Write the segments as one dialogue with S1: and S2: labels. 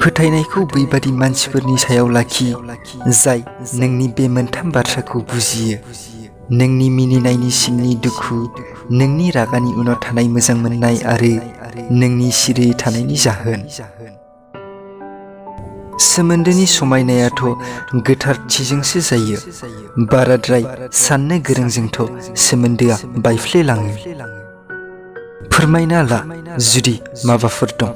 S1: फोथायनायखौ बैबादि मानसिफोरनि सायाव लाखि जाय नोंनि बे मोनथाम बाथ्राखौ बुजियो नोंनि मिनिनायनि सिंनि दुखु नोंनि रागानि उनाव थानाय मोजां मोननाय आरो नोंनि सिरि थानायनि जाहोन सोमोन्दोनि समायनायाथ' गोथारथिजोंसो जायो बाराद्राय साननो गोरोंजोंथ' सोमोन्दोआ बायफ्लेलाङो फोरमायना ला जुदि माबाफोर दं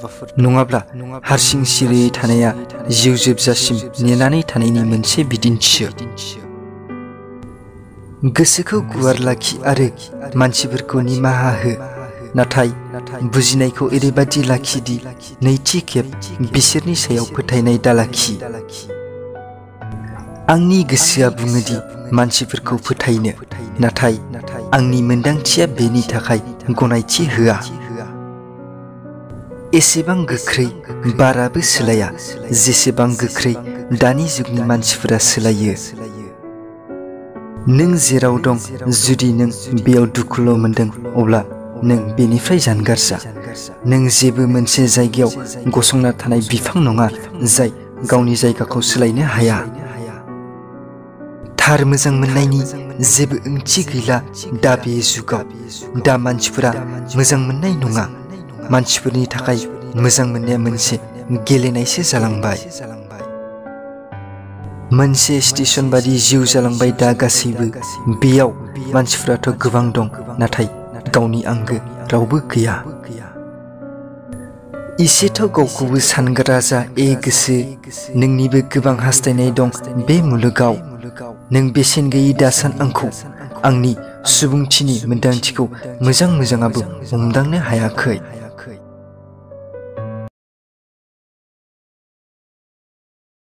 S1: नङाब्ला हारसिं सिरियै थानाया जिउ जोबजासिम नेनानै थानायनि मोनसे बिदिन्थिसो गोसोखौ गुवार लाखि आरो मानसिफोरखौ निमाहा हो नाथाय बुजिनायखौ ओरैबादि लाखि दि नैथि खेब बिसोरनि सायाव फोथायनाय दालाखि आंनि गोसोआ बुङो दि मानसिफोरखौ फोथायनो नाथाय आंनि मोनदांथिया बेनि थाखाय गनायथि होआ एसेबां गोख्रै बाराबो सोलाया जेसेबां गोख्रै दानि जुगनि मानसिफोरा सोलायो नों जेराव दं जुदि नों बेयाव दुखुल' मोनदों अब्ला नों बेनिफ्राय जानगार जा नों जेबो मोनसे जायगायाव गसंना थानाय बिफां नङा जाय गावनि जायगाखौ सोलायनो हाया थार मोजां मोननायनि जेबो ओंथि गैला दा बे जुगाव दा मानसिफोरा मोजां मोननाय नङा मानसिफोरनि थाखाय मोजां मोननाया मोनसे गेलेनायसो जालांबाय मोनसे स्टेशन बादि जिउ जालांबाय दा गासैबो बेयाव मानसिफोराथ' गोबां दं नाथाय गावनि आंगो रावबो गैया इसेथ' गावखौबो सानग्रा जा गोसो नोंनिबो गोबां हास्थायनाय दं बे मुलुगाव नों बेसेन गैयै दासान आंखौ आंनि सुबुंथिनि मोनदांथिखौ मोजाङाबो हमदांनो हायाखै